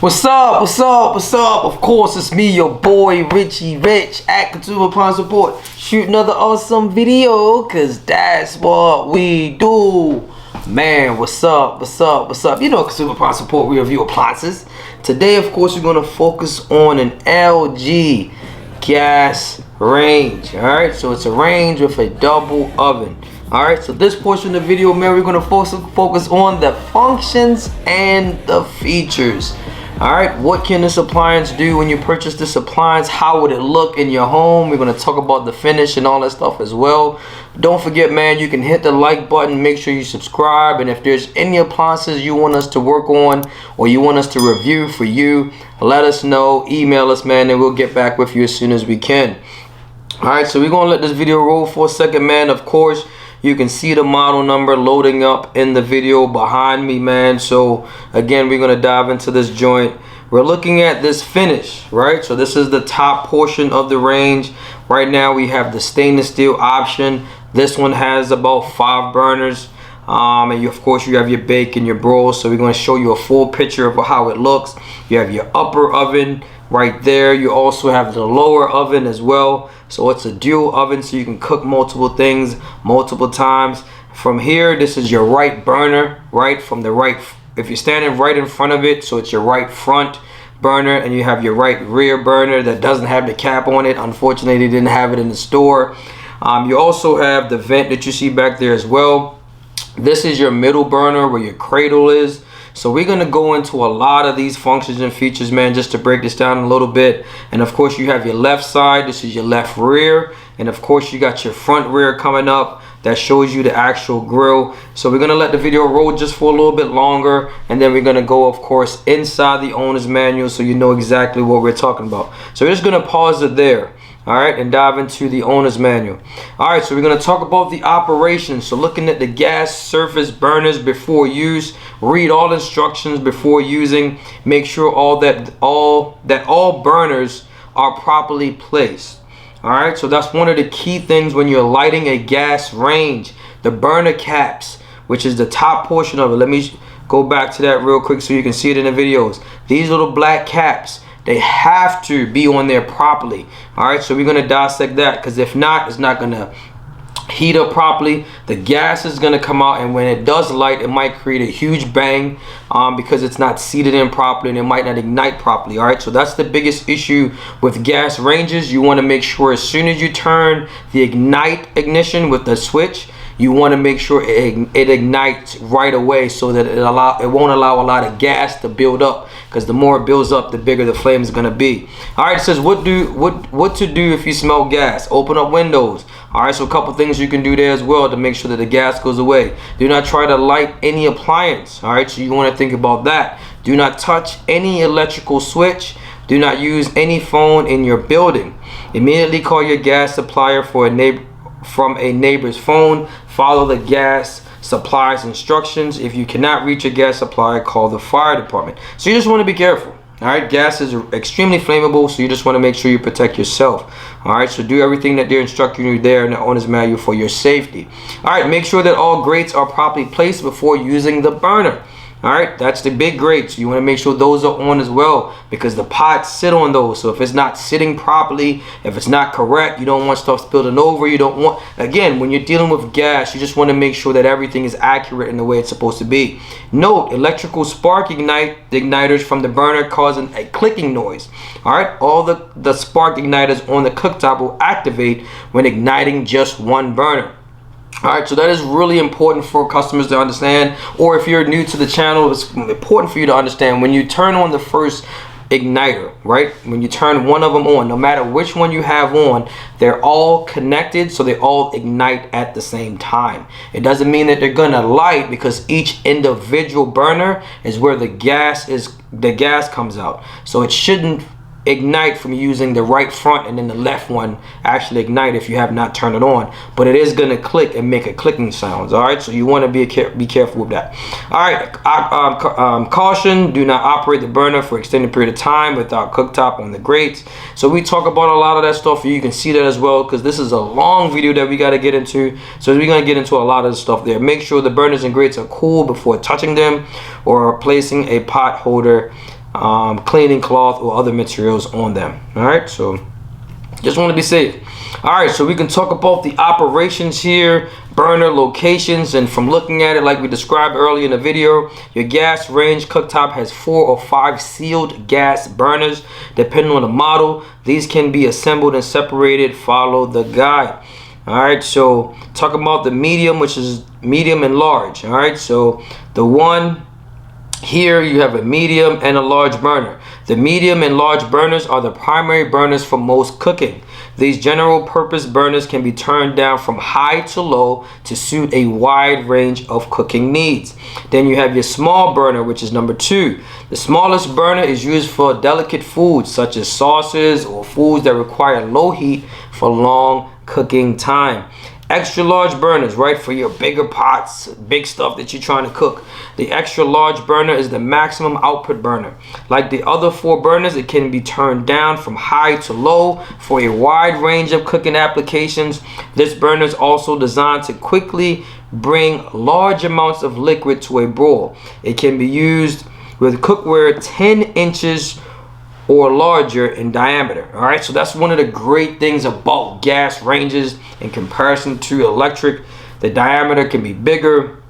What's up? What's up? What's up? Of course, it's me, your boy Richie Rich at Consumer Appliance Report. Shoot another awesome video, cause that's what we do. Man, what's up? What's up? What's up? You know, Consumer Appliance Report, we review appliances. Today, of course, we're gonna focus on an LG gas range. All right, so it's a range with a double oven. All right, so this portion of the video, man, we're gonna focus on the functions and the features. All right, what can this appliance do when you purchase this appliance? How would it look in your home? We're gonna talk about the finish and all that stuff as well. Don't forget, man, you can hit the like button, make sure you subscribe, and if there's any appliances you want us to work on or you want us to review for you, let us know, email us, man, and we'll get back with you as soon as we can. All right, so we're gonna let this video roll for a second, man. Of course, you can see the model number loading up in the video behind me, man. So again, we're gonna dive into this joint. We're looking at this finish, right? So this is the top portion of the range. Right now we have the stainless steel option. This one has about 5 burners. And of course you have your bake and your broil. So we're gonna show you a full picture of how it looks. You have your upper oven right there. You also have the lower oven as well. So it's a dual oven, so you can cook multiple things multiple times. From here, this is your right burner, right? From the right, if you're standing right in front of it, so it's your right front burner, and you have your right rear burner that doesn't have the cap on it. Unfortunately, they didn't have it in the store. You also have the vent that you see back there as well. This is your middle burner where your cradle is. So we're gonna go into a lot of these functions and features, man, just to break this down a little bit. And of course you have your left side, this is your left rear, and of course you got your front rear coming up that shows you the actual grill. So we're gonna let the video roll just for a little bit longer, and then we're gonna go, of course, inside the owner's manual so you know exactly what we're talking about. So we're just gonna pause it there. All right, and dive into the owner's manual. All right, so we're going to talk about the operation. So looking at the gas surface burners before use, read all instructions before using, make sure all burners are properly placed. All right, so that's one of the key things when you're lighting a gas range. The burner caps, which is the top portion of it. Let me go back to that real quick so you can see it in the videos. These little black caps, they have to be on there properly. All right, so we're gonna dissect that, because if not, it's not gonna heat up properly. The gas is gonna come out, and when it does light, it might create a huge bang because it's not seated in properly, and it might not ignite properly. All right, so that's the biggest issue with gas ranges. You want to make sure as soon as you turn the ignition with the switch, you want to make sure it ignites right away, so that it won't allow a lot of gas to build up, because the more it builds up, the bigger the flame is going to be. All right, it says what to do if you smell gas. Open up windows. All right, so a couple things you can do there as well to make sure that the gas goes away. Do not try to light any appliance. All right, so you want to think about that. Do not touch any electrical switch. Do not use any phone in your building. Immediately call your gas supplier from a neighbor's phone. Follow the gas supplier's instructions. If you cannot reach a gas supplier, call the fire department. So you just want to be careful. All right, gas is extremely flammable, so you just want to make sure you protect yourself. All right, so do everything that they're instructing you there in the owner's manual for your safety. All right, make sure that all grates are properly placed before using the burner. All right, that's the big grates. You want to make sure those are on as well, because the pots sit on those. So if it's not sitting properly, if it's not correct, you don't want stuff spilling over. You don't want, again, when you're dealing with gas, you just want to make sure that everything is accurate in the way it's supposed to be. Note, electrical spark igniters from the burner causing a clicking noise. All right, all the spark igniters on the cooktop will activate when igniting just one burner. All right, so that is really important for customers to understand, or if you're new to the channel, it's important for you to understand when you turn on the first igniter, right? When you turn one of them on, no matter which one you have on, they're all connected, so they all ignite at the same time. It doesn't mean that they're gonna light, because each individual burner is where the gas comes out. So it shouldn't ignite from using the right front, and then the left one actually ignite if you have not turned it on, but it is going to click and make a clicking sounds. All right, so you want to be careful with that. All right, caution: do not operate the burner for extended period of time without cooktop on the grates. So we talk about a lot of that stuff, and you can see that as well, because this is a long video that we got to get into. So we're going to get into a lot of the stuff there. Make sure the burners and grates are cool before touching them or placing a pot holder cleaning cloth or other materials on them. All right, so just want to be safe. All right, so we can talk about the operations here, burner locations, and from looking at it like we described earlier in the video, your gas range cooktop has 4 or 5 sealed gas burners depending on the model. These can be assembled and separated. Follow the guide. All right, so talk about the medium, which is medium and large. All right, so the one here, you have a medium and a large burner. The medium and large burners are the primary burners for most cooking. These general purpose burners can be turned down from high to low to suit a wide range of cooking needs. Then you have your small burner, which is number 2. The smallest burner is used for delicate foods such as sauces or foods that require low heat for long cooking time. Extra large burners, right, for your bigger pots, big stuff that you're trying to cook. The extra large burner is the maximum output burner. Like the other 4 burners, it can be turned down from high to low for a wide range of cooking applications. This burner is also designed to quickly bring large amounts of liquid to a boil. It can be used with cookware 10 inches or larger in diameter. All right, so that's one of the great things about gas ranges in comparison to electric. The diameter can be bigger.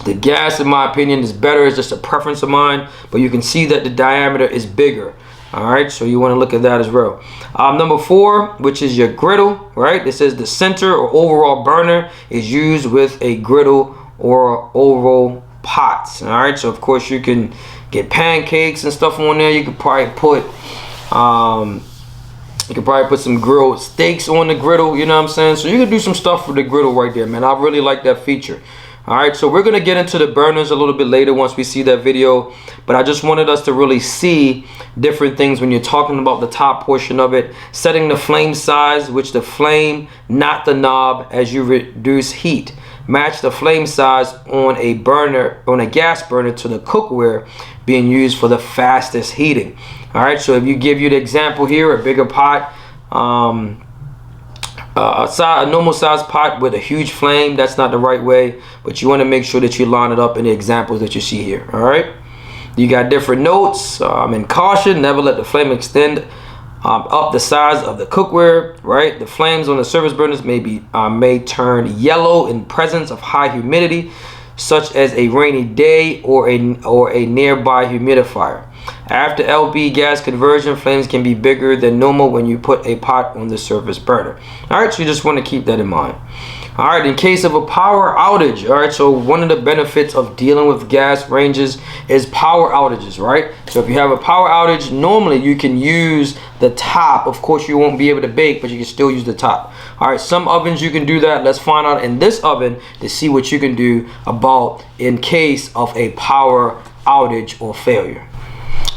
The gas, in my opinion, is better. It's just a preference of mine, but you can see that the diameter is bigger. All right, so you want to look at that as well. Number 4, which is your griddle, right? This is the center or overall burner is used with a griddle or oval pots. All right, so of course you can get pancakes and stuff on there. You could probably put some grilled steaks on the griddle, you know what I'm saying? So you can do some stuff with the griddle right there, man. I really like that feature. All right, so we're gonna get into the burners a little bit later once we see that video, but I just wanted us to really see different things when you're talking about the top portion of it. Setting the flame size, which the flame, not the knob, as you reduce heat. Match the flame size on a burner, on a gas burner, to the cookware being used for the fastest heating. All right, so if you give you the example here, a bigger pot, a normal size pot with a huge flame, that's not the right way, but you want to make sure that you line it up in the examples that you see here. All right, you got different notes. And caution, never let the flame extend up the size of the cookware, right? The flames on the service burners may turn yellow in presence of high humidity, such as a rainy day or a nearby humidifier. After LP gas conversion, flames can be bigger than normal when you put a pot on the service burner. All right, so you just want to keep that in mind. All right, in case of a power outage, all right, so one of the benefits of dealing with gas ranges is power outages, right? So if you have a power outage, normally you can use the top. Of course, you won't be able to bake, but you can still use the top. All right, some ovens you can do that. Let's find out in this oven to see what you can do about in case of a power outage or failure.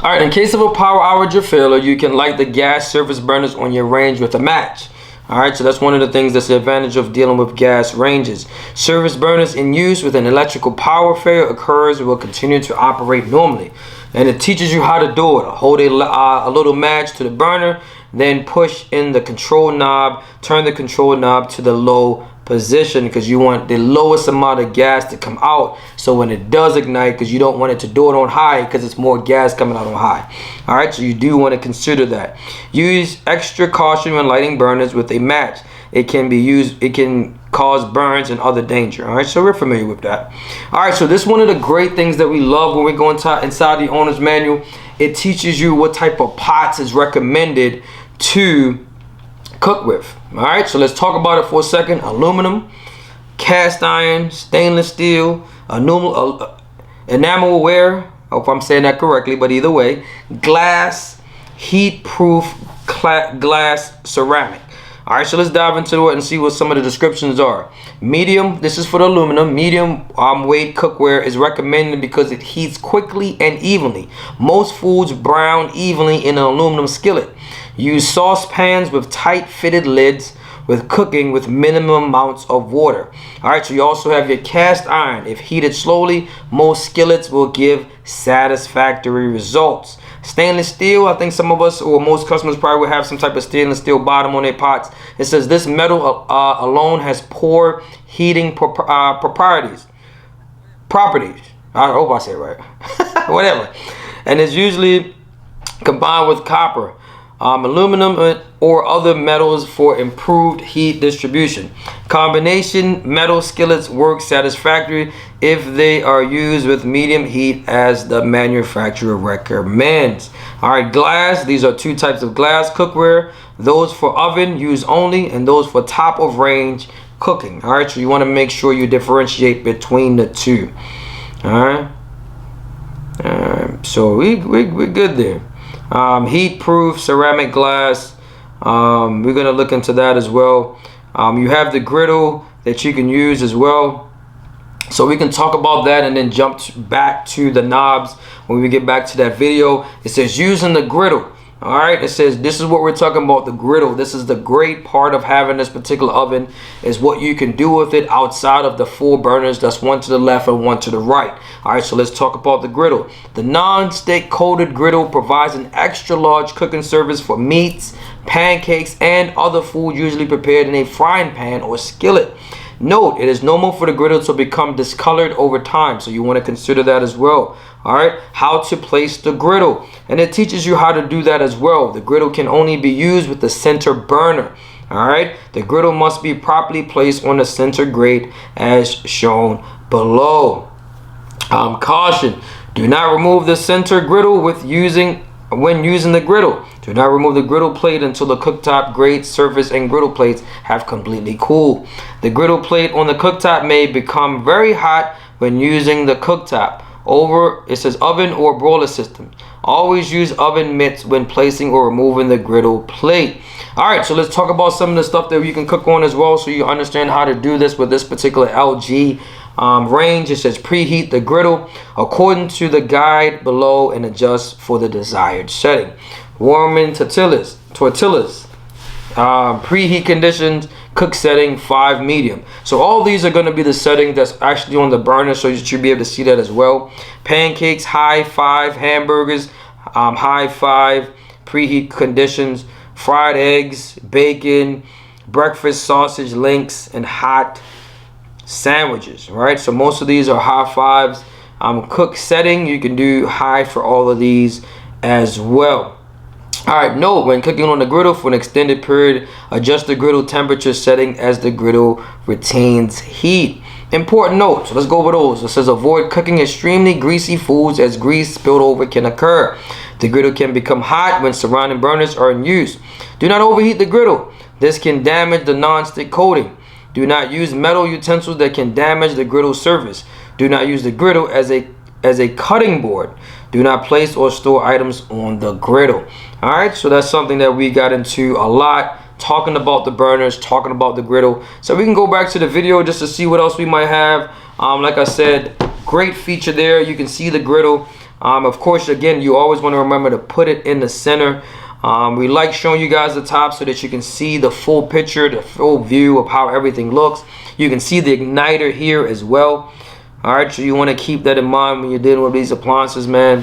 All right, in case of a power outage or failure, you can light the gas service burners on your range with a match. All right, so that's one of the things that's the advantage of dealing with gas ranges. Service burners in use with an electrical power failure occurs will continue to operate normally. And it teaches you how to do it. Hold a little match to the burner, then push in the control knob, turn the control knob to the low position because you want the lowest amount of gas to come out, so when it does ignite, because you don't want it to do it on high because it's more gas coming out on high. All right, so you do want to consider that. Use extra caution when lighting burners with a match. It can cause burns and other danger. All right, so we're familiar with that. All right, so this is one of the great things that we love when we go inside the owner's manual. It teaches you what type of pots is recommended to cook with. All right, so let's talk about it for a second. Aluminum, cast iron, stainless steel, enamelware, I hope I'm saying that correctly, but either way, glass, heat proof glass, ceramic. All right, so let's dive into it and see what some of the descriptions are. Medium, this is for the aluminum. Medium weight cookware is recommended because it heats quickly and evenly. Most foods brown evenly in an aluminum skillet. Use saucepans with tight fitted lids with cooking with minimum amounts of water. All right, so you also have your cast iron. If heated slowly, most skillets will give satisfactory results. Stainless steel, I think some of us or most customers probably will have some type of stainless steel bottom on their pots. It says this metal alone has poor heating properties. I hope I say it right. Whatever. And it's usually combined with copper, aluminum, or other metals for improved heat distribution. Combination metal skillets work satisfactory if they are used with medium heat as the manufacturer recommends. Alright, glass. These are two types of glass cookware. Those for oven use only, and those for top of range cooking. Alright, so you want to make sure you differentiate between the two. Alright, so we're good there. Heat proof ceramic glass, we're going to look into that as well. You have the griddle that you can use as well, so we can talk about that and then jump back to the knobs when we get back to that video. It says using the griddle. All right, it says this is what we're talking about, the griddle. This is the great part of having this particular oven, is what you can do with it outside of the 4 burners. That's one to the left and one to the right. All right, so let's talk about the griddle. The non-stick coated griddle provides an extra large cooking surface for meats, pancakes, and other food usually prepared in a frying pan or skillet. Note, it is normal for the griddle to become discolored over time, so you want to consider that as well. All right, how to place the griddle, and it teaches you how to do that as well. The griddle can only be used with the center burner. All right, the griddle must be properly placed on the center grate as shown below. Caution: do not remove the center griddle when using the griddle. Do not remove the griddle plate until the cooktop grate surface and griddle plates have completely cooled. The griddle plate on the cooktop may become very hot when using the cooktop. It says oven or broiler system. Always use oven mitts when placing or removing the griddle plate. Alright, so let's talk about some of the stuff that you can cook on as well, so you understand how to do this with this particular LG range. It says preheat the griddle according to the guide below and adjust for the desired setting. Warming tortillas. Preheat conditions, cook setting 5 medium. So all these are going to be the setting that's actually on the burner, so you should be able to see that as well. Pancakes, high 5. Hamburgers, high 5. Preheat conditions. Fried eggs, bacon, breakfast sausage links, and hot sandwiches. Right, so most of these are high 5s. Cook setting, you can do high for all of these as well. Alright, note, when cooking on the griddle for an extended period, adjust the griddle temperature setting as the griddle retains heat. Important note, so let's go over those. It says avoid cooking extremely greasy foods as grease spilled over can occur. The griddle can become hot when surrounding burners are in use. Do not overheat the griddle. This can damage the non-stick coating. Do not use metal utensils that can damage the griddle surface. Do not use the griddle as a cutting board. Do not place or store items on the griddle. All right, so that's something that we got into a lot, talking about the burners, talking about the griddle. So we can go back to the video just to see what else we might have. Like I said, great feature there. You can see the griddle. Of course, again, you always want to remember to put it in the center. We like showing you guys the top so that you can see the full picture, the full view of how everything looks. You can see the igniter here as well. All right, so you want to keep that in mind when you're dealing with these appliances, man.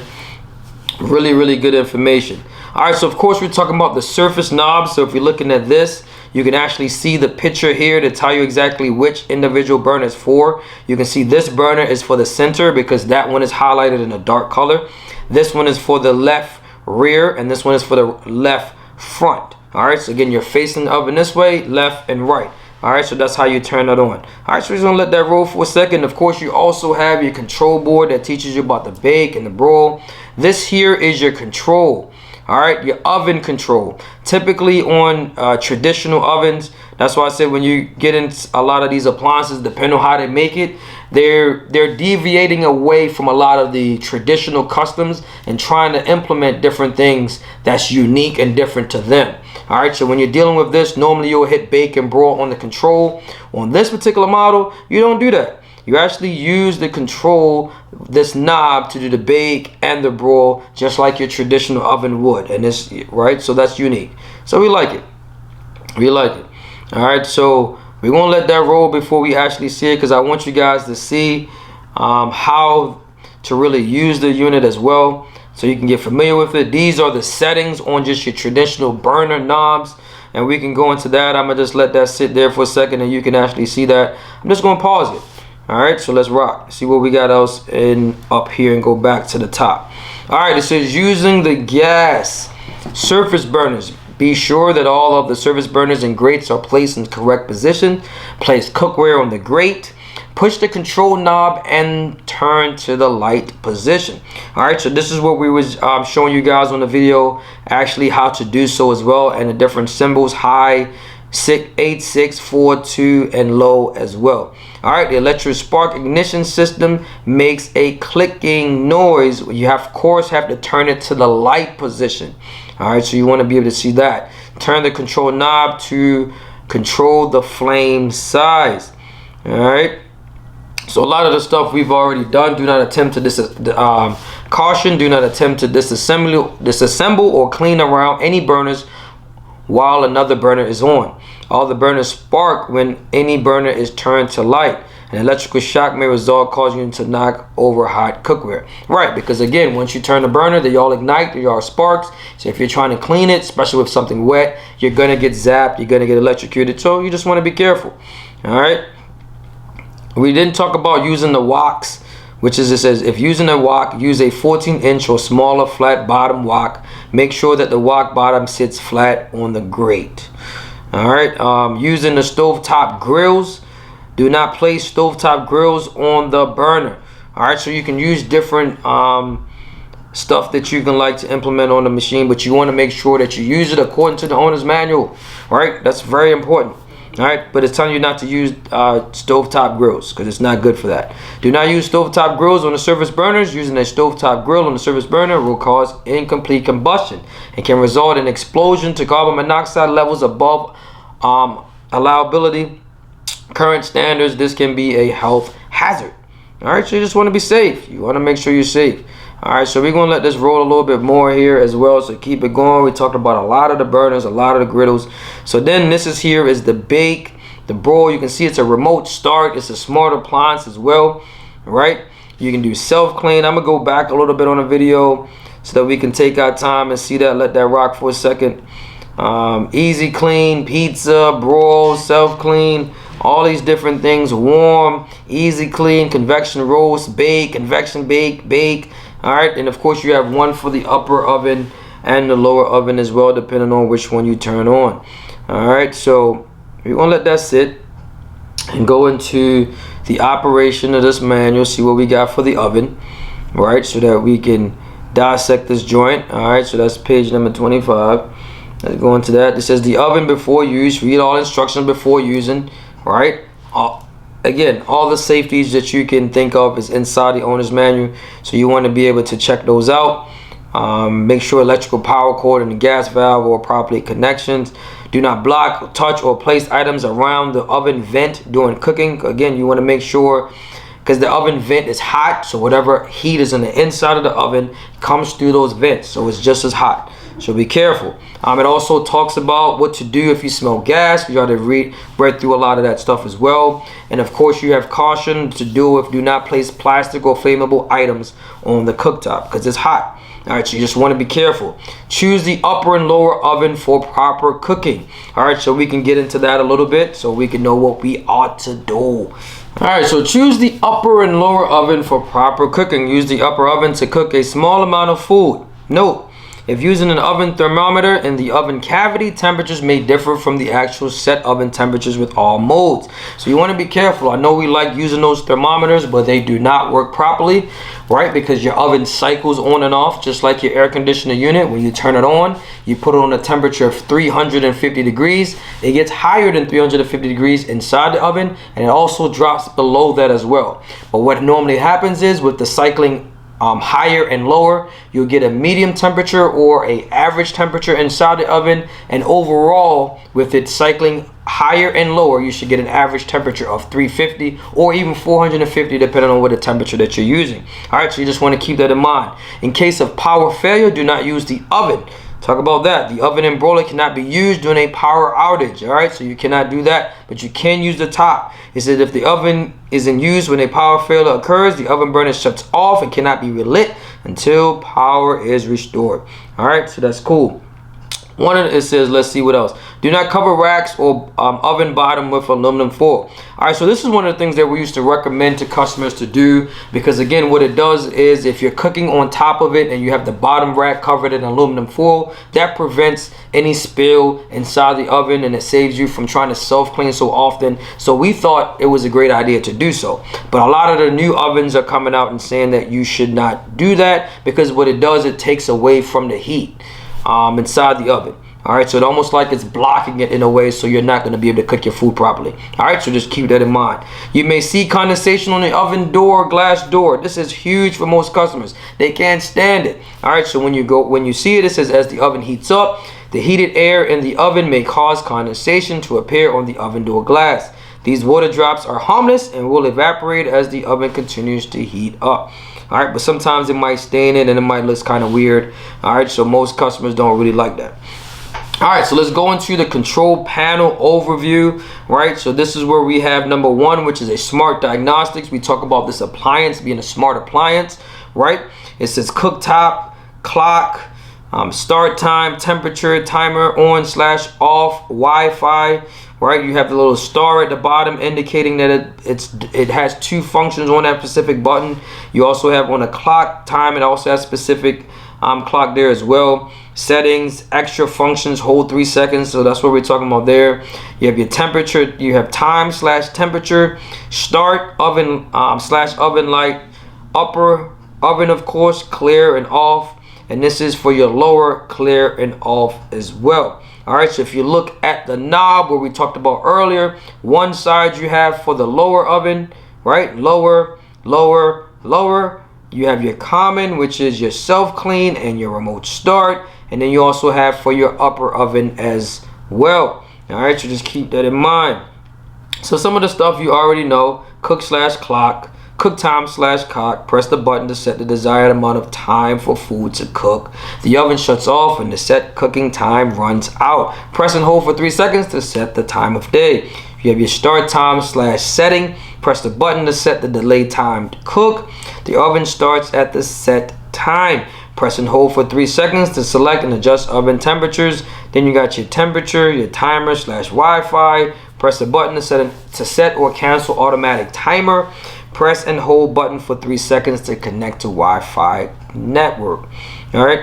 Really, really good information. All right, so of course we're talking about the surface knobs. So if you're looking at this, you can actually see the picture here to tell you exactly which individual burner is for. You can see this burner is for the center because that one is highlighted in a dark color. This one is for the left rear, and this one is for the left front. All right, so again, you're facing the oven this way, left and right. All right, so that's how you turn that on. All right, so we're just gonna let that roll for a second. Of course, you also have your control board that teaches you about the bake and the broil. This here is your control. All right, your oven control. Typically on traditional ovens, that's why I said when you get into a lot of these appliances, depending on how they make it, they're deviating away from a lot of the traditional customs and trying to implement different things that's unique and different to them. All right, so when you're dealing with this, normally you'll hit bake and broil on the control. On this particular model, you don't do that. You actually use the control, this knob, to do the bake and the broil, just like your traditional oven would. And this, right, so that's unique. So we like it. We like it. All right, so we're gonna let that roll before we actually see it, because I want you guys to see how to really use the unit as well, so you can get familiar with it. These are the settings on just your traditional burner knobs, and we can go into that. I'm gonna just let that sit there for a second and you can actually see that. I'm just gonna pause it. All right, so let's rock. See what we got else in up here and go back to the top. All right, it says using the gas surface burners. Be sure that all of the surface burners and grates are placed in the correct position. Place cookware on the grate. Push the control knob and turn to the light position. All right, so this is what we was showing you guys on the video, actually how to do so as well, and the different symbols, high, 8, 6, 4, 2, and low as well. All right, the electric spark ignition system makes a clicking noise. You have, of course, have to turn it to the light position. All right, so you want to be able to see that. Turn the control knob to control the flame size. All right. So a lot of the stuff we've already done. Do not attempt to caution. Do not attempt to disassemble or clean around any burners while another burner is on. All the burners spark when any burner is turned to light. An electrical shock may result, causing you to knock over hot cookware. Right, because again, once you turn the burner, they all ignite, they all sparks. So if you're trying to clean it, especially with something wet, you're gonna get zapped, you're gonna get electrocuted. So you just want to be careful. All right. We didn't talk about using the woks, which is, it says, if using a wok, use a 14-inch or smaller flat bottom wok. Make sure that the wok bottom sits flat on the grate. All right, using the stovetop grills. Do not place stovetop grills on the burner. All right, so you can use different stuff that you can like to implement on the machine, but you want to make sure that you use it according to the owner's manual. All right, that's very important. All right, but it's telling you not to use stovetop grills because it's not good for that. Do not use stovetop grills on the surface burners. Using a stovetop grill on the surface burner will cause incomplete combustion and can result in explosion to carbon monoxide levels above allowability current standards. This can be a health hazard. All right, so you just want to be safe. You want to make sure you're safe. All right, so we're going to let this roll a little bit more here as well, so keep it going. We talked about a lot of the burners, a lot of the griddles. So then this is here is the bake, the broil. You can see it's a remote start. It's a smart appliance as well, right? You can do self-clean. I'm going to go back a little bit on the video so that we can take our time and see that, let that rock for a second. EasyClean, pizza, broil, self-clean, all these different things. Warm, EasyClean, convection roast, bake, convection bake. All right, and of course you have one for the upper oven and the lower oven as well, depending on which one you turn on. All right, so we're gonna let that sit and go into the operation of this manual, see what we got for the oven, right, so that we can dissect this joint. All right, so that's page number 25. Let's go into that. It says the oven before use. Read all instructions before using. Right. Again, all the safeties that you can think of is inside the owner's manual, so you want to be able to check those out. Make sure electrical power cord and the gas valve are properly connections. Do not block, touch, or place items around the oven vent during cooking. Again, you want to make sure, because the oven vent is hot, so whatever heat is in the inside of the oven comes through those vents, so it's just as hot. So be careful. It also talks about what to do if you smell gas. You got to read through a lot of that stuff as well. And of course, you have caution to do not place plastic or flammable items on the cooktop because it's hot. All right, so you just want to be careful. Choose the upper and lower oven for proper cooking. All right, so we can get into that a little bit so we can know what we ought to do. All right, so choose the upper and lower oven for proper cooking. Use the upper oven to cook a small amount of food. Note, if using an oven thermometer in the oven cavity, temperatures may differ from the actual set oven temperatures with all modes. So you want to be careful. I know we like using those thermometers, but they do not work properly, right? Because your oven cycles on and off, just like your air conditioner unit. When you turn it on, you put it on a temperature of 350 degrees. It gets higher than 350 degrees inside the oven, and it also drops below that as well. But what normally happens is with the cycling higher and lower, you'll get a medium temperature or a average temperature inside the oven, and overall with it cycling higher and lower, you should get an average temperature of 350 or even 450 depending on what the temperature that you're using. All right, so you just want to keep that in mind. In case of power failure, do not use the oven. Talk about that. The oven and broiler cannot be used during a power outage. All right, so you cannot do that, but you can use the top. It said if the oven is in use when a power failure occurs, the oven burner shuts off and cannot be relit until power is restored. All right, so that's cool. It says, let's see what else. Do not cover racks or oven bottom with aluminum foil. All right, so this is one of the things that we used to recommend to customers to do, because again, what it does is if you're cooking on top of it and you have the bottom rack covered in aluminum foil, that prevents any spill inside the oven, and it saves you from trying to self-clean so often. So we thought it was a great idea to do so. But a lot of the new ovens are coming out and saying that you should not do that, because what it does, it takes away from the heat inside the oven. All right, so it's almost like it's blocking it in a way, so you're not going to be able to cook your food properly. All right, so just keep that in mind. You may see condensation on the oven door, glass door. This is huge for most customers. They can't stand it. All right, so when you see it, it says as the oven heats up, the heated air in the oven may cause condensation to appear on the oven door glass. These water drops are harmless and will evaporate as the oven continues to heat up. All right, but sometimes it might stain it and it might look kind of weird. All right, so most customers don't really like that. All right, so let's go into the control panel overview. Right, so this is where we have number one, which is a smart diagnostics. We talk about this appliance being a smart appliance. Right, it says cooktop, clock, start time, temperature, timer, on/off, Wi-Fi. Right, you have the little star at the bottom indicating that it has two functions on that specific button. You also have on the clock time, it also has specific clock there as well. Settings, extra functions, hold 3 seconds, so that's what we're talking about there. You have your temperature, you have time/temperature, start, oven /oven light, upper oven, of course, clear and off, and this is for your lower, clear and off as well. All right, so if you look at the knob where we talked about earlier, one side you have for the lower oven, right? Lower, lower, lower. You have your common, which is your self-clean and your remote start. And then you also have for your upper oven as well. All right, so just keep that in mind. So some of the stuff you already know: cook/clock, cook time/clock. Press the button to set the desired amount of time for food to cook. The oven shuts off and the set cooking time runs out. Press and hold for 3 seconds to set the time of day. You have your start time/setting. Press the button to set the delay time to cook. The oven starts at the set time. Press and hold for 3 seconds to select and adjust oven temperatures. Then you got your temperature, your timer/Wi-Fi. Press the button to set or cancel automatic timer. Press and hold button for 3 seconds to connect to Wi-Fi network. All right.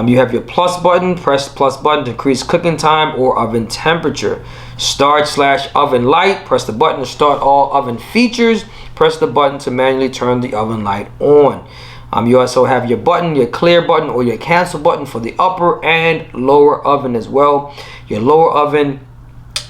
You have your plus button. Press plus button to increase cooking time or oven temperature. Start/oven light. Press the button to start all oven features. Press the button to manually turn the oven light on. You also have your button, your clear button or your cancel button for the upper and lower oven as well. Your lower oven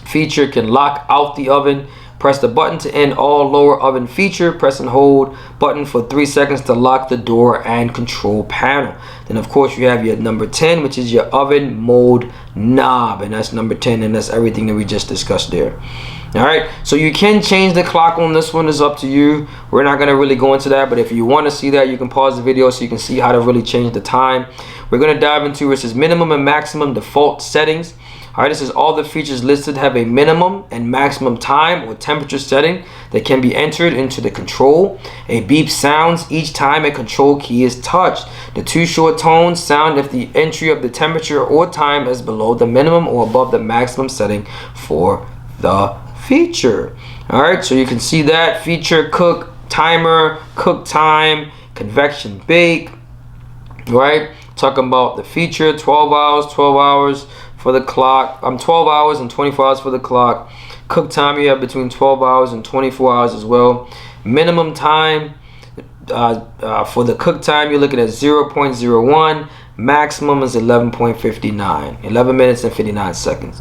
feature can lock out the oven. Press the button to end all lower oven feature. Press and hold button for 3 seconds to lock the door and control panel. Then of course you have your number 10, which is your oven mode knob, and that's number 10, and that's everything that we just discussed there. All right, so you can change the clock on this one. Is up to you. We're not going to really go into that, but if you want to see that, you can pause the video so you can see how to really change the time. We're going to dive into it. It says minimum and maximum default settings. All right, this is all the features listed have a minimum and maximum time or temperature setting that can be entered into the control. A beep sounds each time a control key is touched. The two short tones sound if the entry of the temperature or time is below the minimum or above the maximum setting for the feature. All right, so you can see that feature: cook timer, cook time, convection bake. Right, talking about the feature: 12 hours for the clock. 12 hours and 24 hours for the clock. Cook time, you have between 12 hours and 24 hours as well. Minimum time for the cook time, you're looking at 0.01. Maximum is 11.59, 11 minutes and 59 seconds.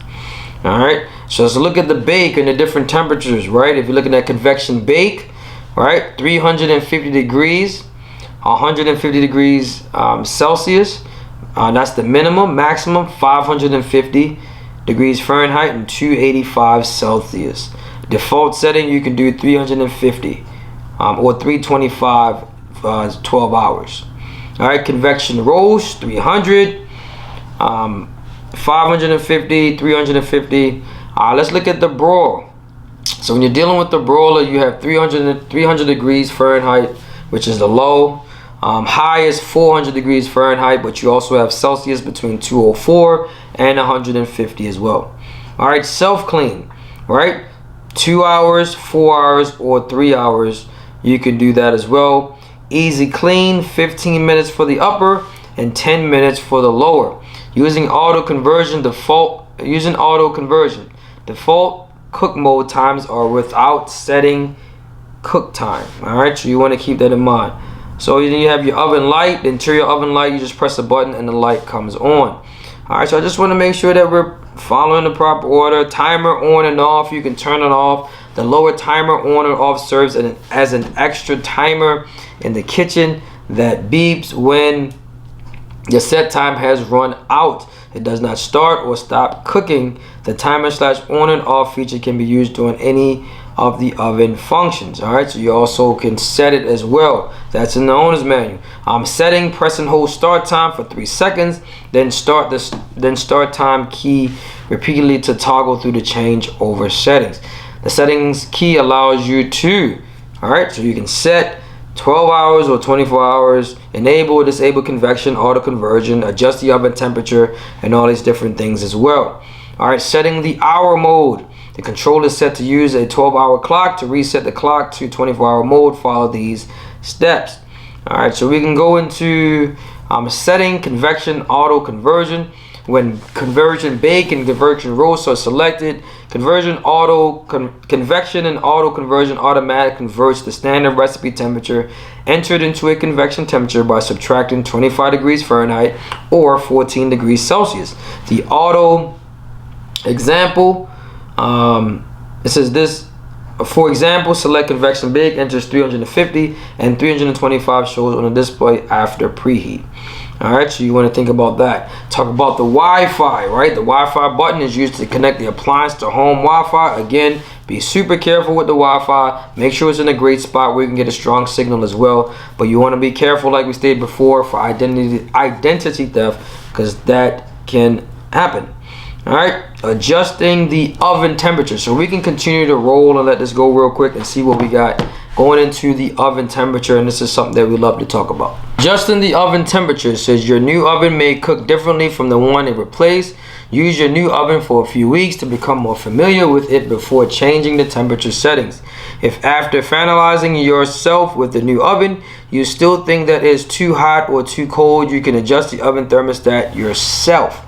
All right, so let's look at the bake and the different temperatures. Right, if you're looking at convection bake, right, 350 degrees, 150 degrees Celsius. That's the minimum. Maximum 550 degrees Fahrenheit and 285 Celsius. Default setting, you can do 350 or 325 12 hours. All right, convection roast 300, 550, 350. Let's look at the broil. So when you're dealing with the broiler, you have 300 degrees Fahrenheit, which is the low. High is 400 degrees Fahrenheit, but you also have Celsius between 204 and 150 as well. All right, self-clean, right? 2 hours, 4 hours, or 3 hours. You can do that as well. EasyClean, 15 minutes for the upper and 10 minutes for the lower. Using auto conversion, default cook mode times are without setting cook time. All right, so you want to keep that in mind. So then you have your oven light, the interior oven light. You just press a button and the light comes on. All right, so I just want to make sure that we're following the proper order. Timer on and off, you can turn it off. The lower timer on or off serves as an extra timer in the kitchen that beeps when your set time has run out. It does not start or stop cooking. The timer / on and off feature can be used during any of the oven functions. All right, so you also can set it as well. That's in the owner's manual. Setting, press and hold start time for 3 seconds, then start time key repeatedly to toggle through the changeover settings. The settings key allows you to, all right, so you can set 12 hours or 24 hours, enable or disable convection, auto conversion, adjust the oven temperature, and all these different things as well. All right, setting the hour mode. The controller is set to use a 12-hour clock. To reset the clock to 24-hour mode, follow these steps. All right, so we can go into setting convection auto conversion. When conversion bake and convection roast are selected, convection convection and auto conversion automatic converts the standard recipe temperature entered into a convection temperature by subtracting 25 degrees Fahrenheit or 14 degrees Celsius. The auto example, it says this. For example, select convection bake, enters 350 and 325 shows on the display after preheat. All right, so you want to think about that. Talk about the Wi-Fi, right? The Wi-Fi button is used to connect the appliance to home Wi-Fi. Again, be super careful with the Wi-Fi. Make sure it's in a great spot where you can get a strong signal as well. But you want to be careful, like we stated before, for identity theft, because that can happen. All right, adjusting the oven temperature. So we can continue to roll and let this go real quick and see what we got going into the oven temperature, and this is something that we love to talk about. Adjusting the oven temperature says your new oven may cook differently from the one it replaced. Use your new oven for a few weeks to become more familiar with it before changing the temperature settings. If after finalizing yourself with the new oven, you still think that it is too hot or too cold, you can adjust the oven thermostat yourself.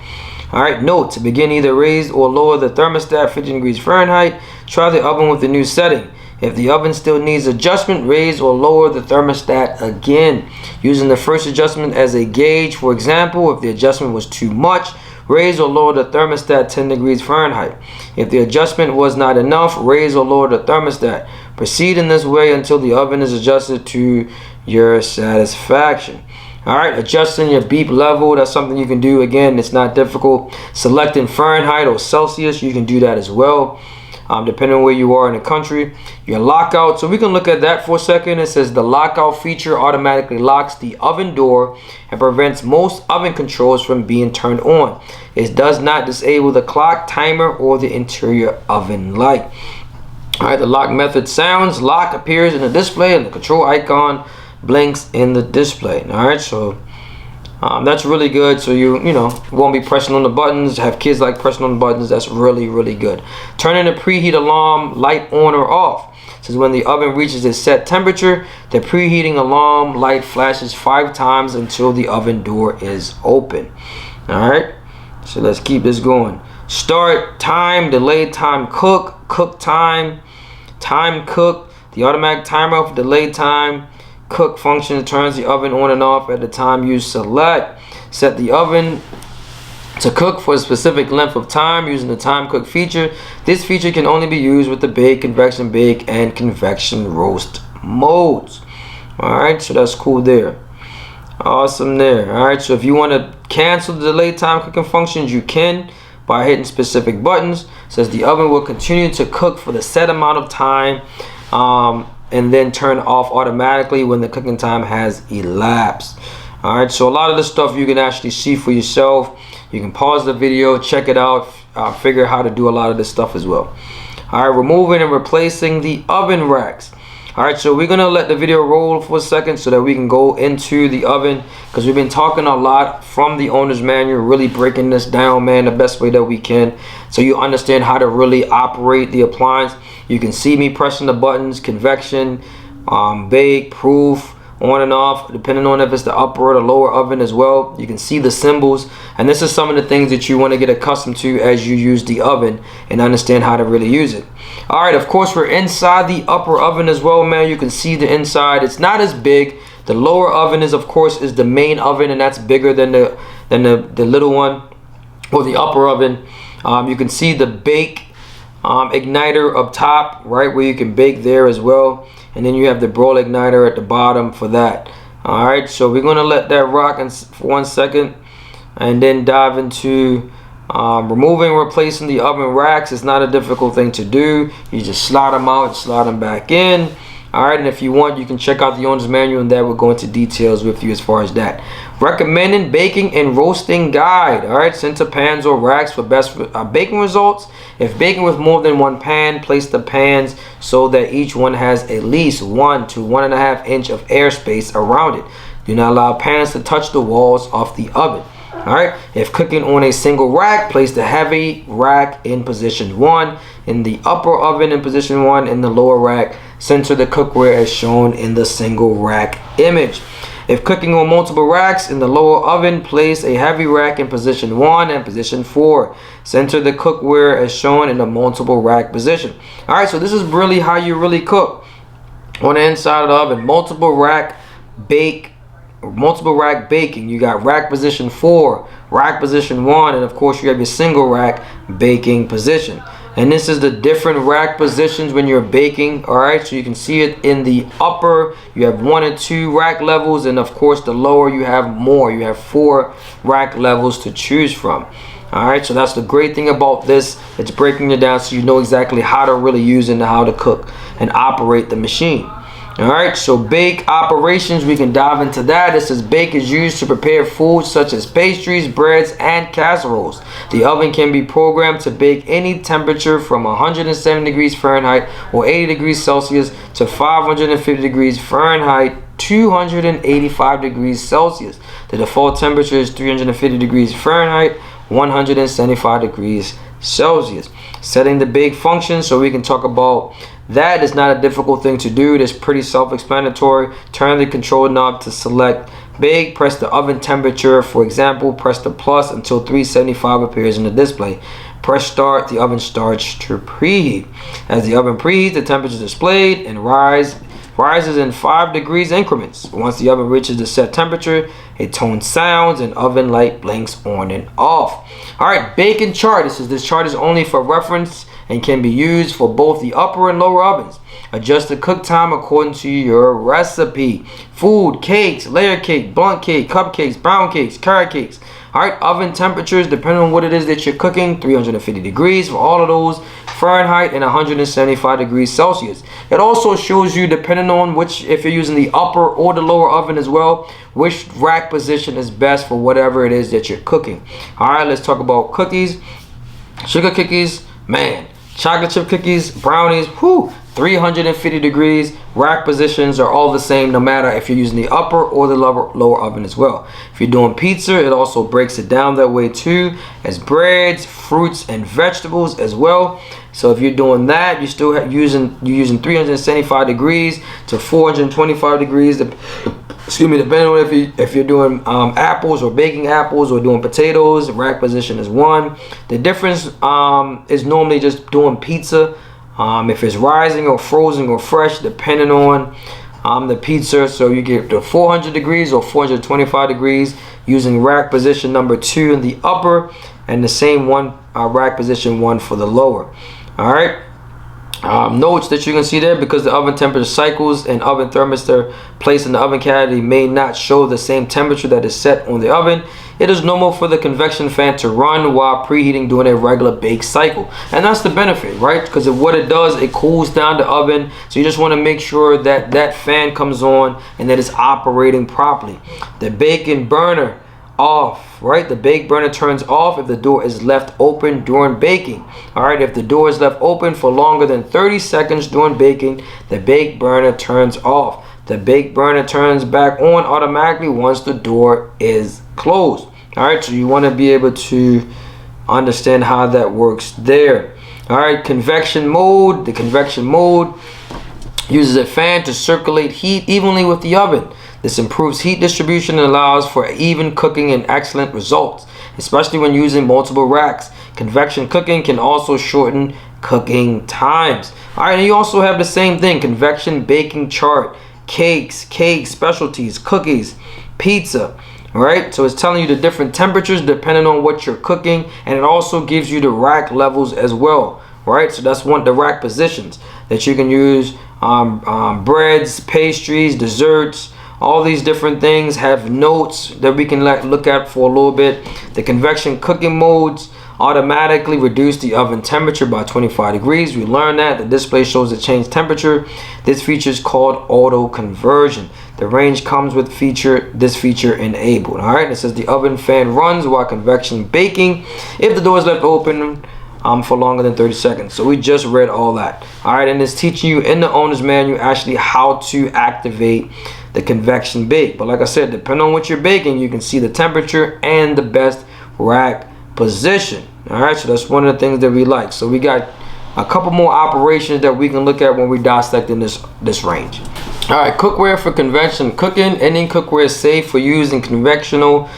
All right, note to begin, either raise or lower the thermostat 50 degrees Fahrenheit. Try the oven with the new setting. If the oven still needs adjustment, raise or lower the thermostat again. Using the first adjustment as a gauge, for example, if the adjustment was too much, raise or lower the thermostat 10 degrees Fahrenheit. If the adjustment was not enough, raise or lower the thermostat. Proceed in this way until the oven is adjusted to your satisfaction. All right, adjusting your beep level, that's something you can do. Again, it's not difficult. Selecting Fahrenheit or Celsius, you can do that as well, depending on where you are in the country. Your lockout, so we can look at that for a second. It says the lockout feature automatically locks the oven door and prevents most oven controls from being turned on. It does not disable the clock, timer, or the interior oven light. All right, the lock method sounds. Lock appears in the display and the control icon blinks in the display. All right, so that's really good. So you won't be pressing on the buttons. Have kids like pressing on the buttons. That's really good. Turning the preheat alarm light on or off. Says when the oven reaches its set temperature, the preheating alarm light flashes 5 times until the oven door is open. All right, so let's keep this going. Start time, delayed time, cook time, time cook. The automatic timer for delayed time cook function turns the oven on and off at the time you select. Set the oven to cook for a specific length of time using the time cook feature. This feature can only be used with the bake, convection bake, and convection roast modes. All right, so that's cool there. Awesome there. All right, so if you want to cancel the delayed time cooking functions, you can by hitting specific buttons. It says the oven will continue to cook for the set amount of time and then turn off automatically when the cooking time has elapsed. All right, so a lot of this stuff you can actually see for yourself. You can pause the video, check it out, figure out how to do a lot of this stuff as well. All right, removing and replacing the oven racks. Alright, so we're gonna let the video roll for a second so that we can go into the oven, because we've been talking a lot from the owner's manual, really breaking this down, man, the best way that we can, so you understand how to really operate the appliance. You can see me pressing the buttons: convection, bake, proof, on and off, depending on if it's the upper or the lower oven as well. You can see the symbols, and this is some of the things that you want to get accustomed to as you use the oven and understand how to really use it. All right, of course, we're inside the upper oven as well, man. You can see the inside. It's not as big. The lower oven is, of course, is the main oven, and that's bigger than the little one, or the upper oven. You can see the bake igniter up top, right, where you can bake there as well. And then you have the broil igniter at the bottom for that. All right, so we're gonna let that rock for 1 second, and then dive into removing and replacing the oven racks. It's not a difficult thing to do. You just slide them out, slide them back in. All right, and if you want, you can check out the owner's manual, and that will go into details with you as far as that. Recommended baking and roasting guide. All right, center pans or racks for best baking results. If baking with more than one pan, place the pans so that each one has at least 1 to 1.5 inch of airspace around it. Do not allow pans to touch the walls of the oven. All right, if cooking on a single rack, place the heavy rack in position 1, in the upper oven in position 1, in the lower rack. Center the cookware as shown in the single rack image. If cooking on multiple racks, in the lower oven, place a heavy rack in position 1 and position 4. Center the cookware as shown in the multiple rack position. All right, so this is really how you really cook on the inside of the oven. Multiple rack baking. You got rack position 4, rack position 1, and of course you have your single rack baking position. And this is the different rack positions when you're baking. All right, so you can see it in the upper, you have 1 and 2 rack levels, and of course the lower you have more. You have 4 rack levels to choose from. All right, so that's the great thing about this. It's breaking it down so you know exactly how to really use it and how to cook and operate the machine. All right, so bake operations, we can dive into that. This is bake is used to prepare foods such as pastries, breads, and casseroles. The oven can be programmed to bake any temperature from 107 degrees Fahrenheit or 80 degrees Celsius to 550 degrees Fahrenheit, 285 degrees Celsius. The default temperature is 350 degrees Fahrenheit, 175 degrees Celsius. Setting the bake function, so we can talk about that. Is not a difficult thing to do. It is pretty self-explanatory. Turn the control knob to select bake. Press the oven temperature. For example, press the plus until 375 appears in the display. Press start. The oven starts to preheat. As the oven preheats, the temperature is displayed and rises in 5 degrees increments. Once the oven reaches the set temperature, a tone sounds and oven light blinks on and off. All right, baking chart. This chart is only for reference and can be used for both the upper and lower ovens. Adjust the cook time according to your recipe. Food, cakes, layer cake, blunt cake, cupcakes, pound cakes, carrot cakes. All right, oven temperatures, depending on what it is that you're cooking, 350 degrees for all of those, Fahrenheit, and 175 degrees Celsius. It also shows you, depending on if you're using the upper or the lower oven as well, which rack position is best for whatever it is that you're cooking. All right, let's talk about cookies. Sugar cookies, man. Chocolate chip cookies, brownies, 350 degrees. Rack positions are all the same, no matter if you're using the upper or the lower oven as well. If you're doing pizza, it also breaks it down that way too, as breads, fruits, and vegetables as well. So if you're doing that, you're still using 375 degrees to 425 degrees. Depending on if you're doing apples or baking apples or doing potatoes, rack position is 1. The difference is normally just doing pizza. If it's rising or frozen or fresh, depending on the pizza. So you get the 400 degrees or 425 degrees using rack position number 2 in the upper, and the same rack position 1 for the lower. All right. Notes that you can see there, because the oven temperature cycles and oven thermistor placed in the oven cavity may not show the same temperature that is set on the oven. It is normal for the convection fan to run while preheating during a regular bake cycle, and that's the benefit, right? Because what it does, it cools down the oven, so you just want to make sure that that fan comes on and that it's operating properly. The baking burner off, right? The bake burner turns off if the door is left open during baking. All right, if the door is left open for longer than 30 seconds during baking, the bake burner turns off. The bake burner turns back on automatically once the door is closed. All right, so you want to be able to understand how that works there. All right, convection mode. The convection mode uses a fan to circulate heat evenly with the oven. This improves heat distribution and allows for even cooking and excellent results, especially when using multiple racks. Convection cooking can also shorten cooking times. All right, and you also have the same thing, convection baking chart, cakes, specialties, cookies, pizza. All right, so it's telling you the different temperatures depending on what you're cooking, and it also gives you the rack levels as well. Right, so that's the rack positions that you can use. Breads, pastries, desserts, all these different things have notes that we can look at for a little bit. The convection cooking modes automatically reduce the oven temperature by 25 degrees. We learned that. The display shows the change temperature. This feature is called auto conversion. The range comes with this feature enabled. All right, it says the oven fan runs while convection baking if the door is left open for longer than 30 seconds. So we just read all that. All right, and it's teaching you in the owner's manual actually how to activate the convection bake. But like I said, depending on what you're baking, you can see the temperature and the best rack position. All right, so that's one of the things that we like. So we got a couple more operations that we can look at when we dissecting this range. All right, cookware for convection cooking. Any cookware safe for use in conventional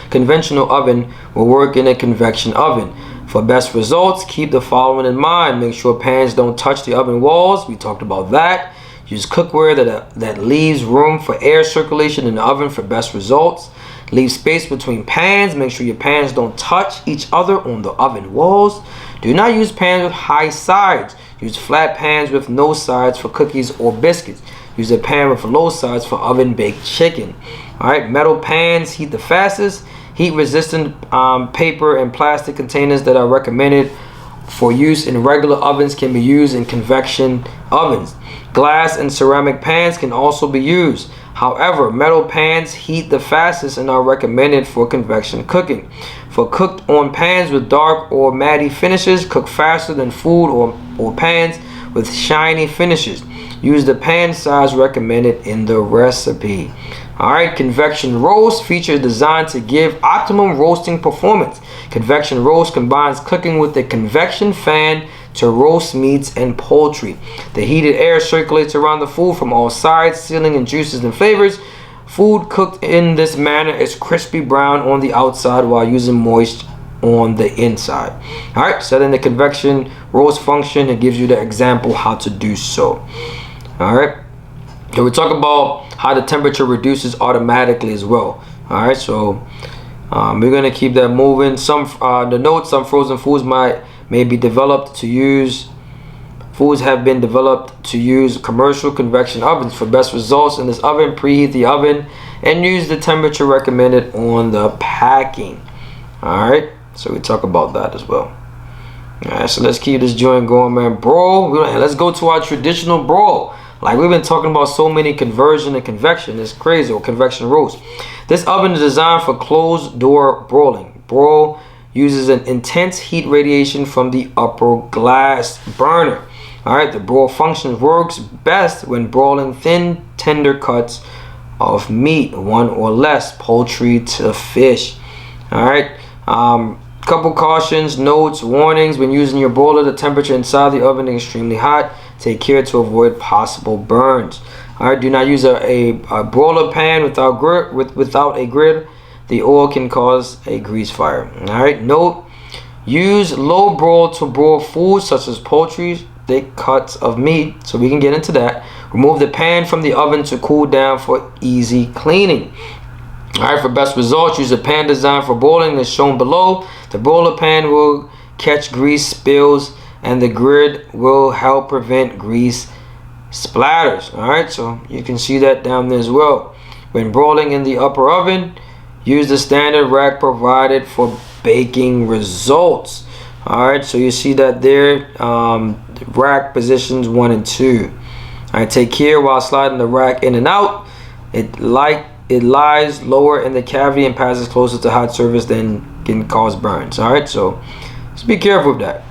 oven will work in a convection oven. For best results, keep the following in mind. Make sure pans don't touch the oven walls. We talked about that. Use cookware that leaves room for air circulation in the oven for best results. Leave space between pans. Make sure your pans don't touch each other on the oven walls. Do not use pans with high sides. Use flat pans with no sides for cookies or biscuits. Use a pan with low sides for oven baked chicken. All right, metal pans heat the fastest. Heat resistant paper and plastic containers that are recommended for use in regular ovens can be used in convection ovens. Glass and ceramic pans can also be used. However, metal pans heat the fastest and are recommended for convection cooking. For cooked on pans with dark or matte finishes, cook faster than food or pans with shiny finishes. Use the pan size recommended in the recipe. All right, convection roast feature designed to give optimum roasting performance. Convection roast combines cooking with a convection fan to roast meats and poultry. The heated air circulates around the food from all sides, sealing in juices and flavors. Food cooked in this manner is crispy brown on the outside while using moist on the inside. All right, setting the convection roast function, it gives you the example how to do so. All right, so we talk about how the temperature reduces automatically as well. All right, so we're gonna keep that moving. The notes, some frozen foods may be developed to use. Foods have been developed to use commercial convection ovens. For best results in this oven, preheat the oven and use the temperature recommended on the packing. All right, so we talk about that as well. All right, so let's keep this joint going, man. Bro, let's go to our traditional broil. Like we've been talking about so many conversion and convection. It's crazy, or convection roast. This oven is designed for closed door broiling. Broil uses an intense heat radiation from the upper glass burner. All right, the broil function works best when broiling thin, tender cuts of meat, one or less, poultry to fish. All right, couple cautions, notes, warnings. When using your broiler, the temperature inside the oven is extremely hot. Take care to avoid possible burns. All right, do not use a broiler pan without a grid. The oil can cause a grease fire. All right, note, use low broil to broil foods such as poultry, thick cuts of meat. So we can get into that. Remove the pan from the oven to cool down for easy cleaning. All right, for best results, use a pan designed for broiling as shown below. The broiler pan will catch grease spills and the grid will help prevent grease splatters. All right, so you can see that down there as well. When broiling in the upper oven, use the standard rack provided for baking results. All right, so you see that there, rack positions 1 and 2. All right, take care while sliding the rack in and out. it lies lower in the cavity and passes closer to hot surface than can cause burns. All right, so just be careful with that.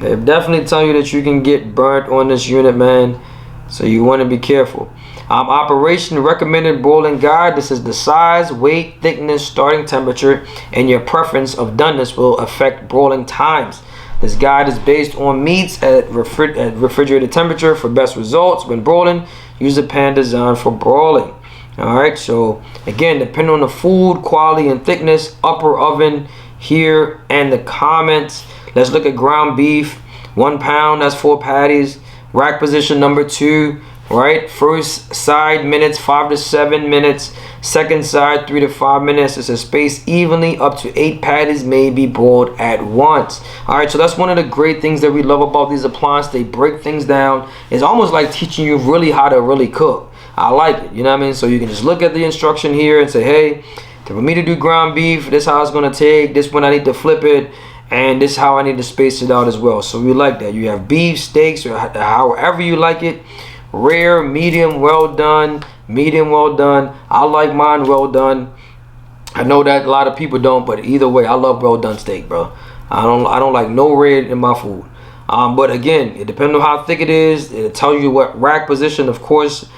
They definitely tell you that you can get burnt on this unit, man, so you want to be careful. Operation recommended broiling guide. This is the size, weight, thickness, starting temperature, and your preference of doneness will affect broiling times. This guide is based on meats at refrigerated temperature for best results when broiling. Use a pan designed for broiling. All right, so again, depending on the food quality and thickness, upper oven here and the comments. Let's look at ground beef. 1 pound, that's 4 patties. Rack position number 2. Right, first side minutes 5 to 7 minutes, second side 3 to 5 minutes. It's a spaced evenly. Up to 8 patties may be broiled at once. All right, so that's one of the great things that we love about these appliances. They break things down. It's almost like teaching you really how to really cook. I like it, you know what I mean? So you can just look at the instruction here and say, hey, for me to do ground beef, this is how it's gonna take, this one I need to flip it, and this is how I need to space it out as well. So we like that. You have beef, steaks, or however you like it. Rare, medium, well done, medium, well done. I like mine well done. I know that a lot of people don't, but either way, I love well done steak, bro. I don't like no red in my food. But again, it depends on how thick it is. It'll tell you what rack position, of course.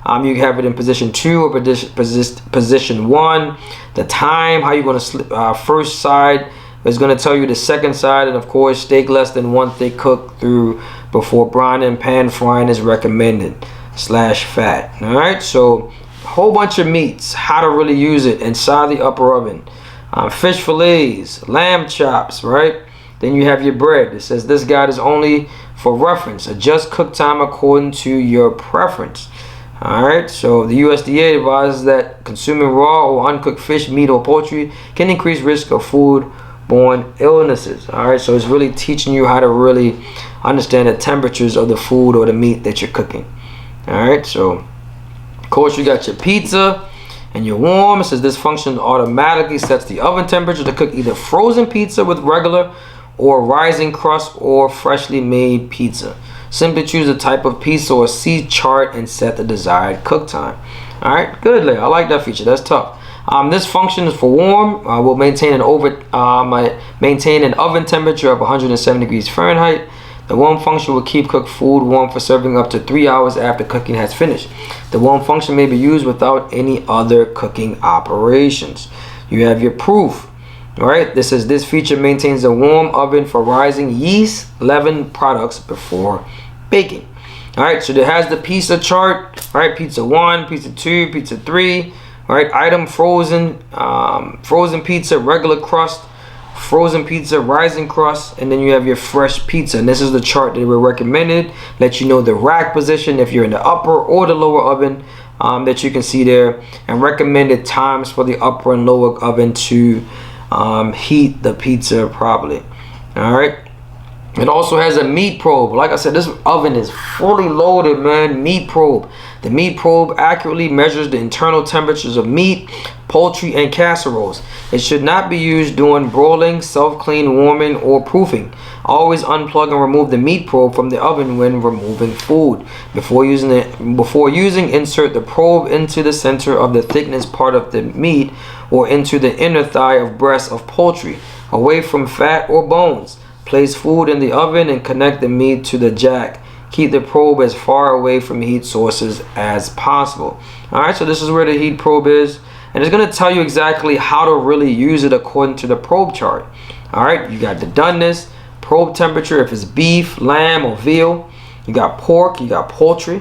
You have it in position 2 or position 1. The time, how you're gonna slip, first side is gonna tell you the second side, and of course, steak less than 1 thick cook through before brining. Pan frying is recommended /fat. All right, so a whole bunch of meats, how to really use it inside the upper oven. Fish fillets, lamb chops, right? Then you have your bread. It says this guide is only for reference. Adjust cook time according to your preference. All right, so the USDA advises that consuming raw or uncooked fish, meat, or poultry can increase risk of food-borne illnesses. All right, so it's really teaching you how to really understand the temperatures of the food or the meat that you're cooking. All right, so of course you got your pizza and your warm. It says this function automatically sets the oven temperature to cook either frozen pizza with regular or rising crust or freshly made pizza. Simply choose a type of pizza or see chart and set the desired cook time. All right, good, Larry. I like that feature. That's tough. This function is for warm. Will maintain an oven temperature of 107 degrees Fahrenheit. The warm function will keep cooked food warm for serving up to 3 hours after cooking has finished. The warm function may be used without any other cooking operations. You have your proof. All right, this feature maintains a warm oven for rising yeast leaven products before baking. All right, so it has the pizza chart. All right, pizza 1, pizza 2, pizza 3. All right, item frozen, frozen pizza, regular crust, frozen pizza, rising crust, and then you have your fresh pizza. And this is the chart that we recommended. Let you know the rack position if you're in the upper or the lower oven that you can see there, and recommended times for the upper and lower oven to heat the pizza properly. All right, it also has a meat probe. Like I said, this oven is fully loaded, man. Meat probe. The meat probe accurately measures the internal temperatures of meat, poultry, and casseroles. It should not be used during broiling, self-clean, warming, or proofing. Always unplug and remove the meat probe from the oven when removing food. Before using, insert the probe into the center of the thickness part of the meat or into the inner thigh of breast of poultry, away from fat or bones. Place food in the oven and connect the meat to the jack. Keep the probe as far away from heat sources as possible. All right, so this is where the heat probe is, and it's going to tell you exactly how to really use it according to the probe chart. All right, you got the doneness, probe temperature if it's beef, lamb, or veal. You got pork, you got poultry.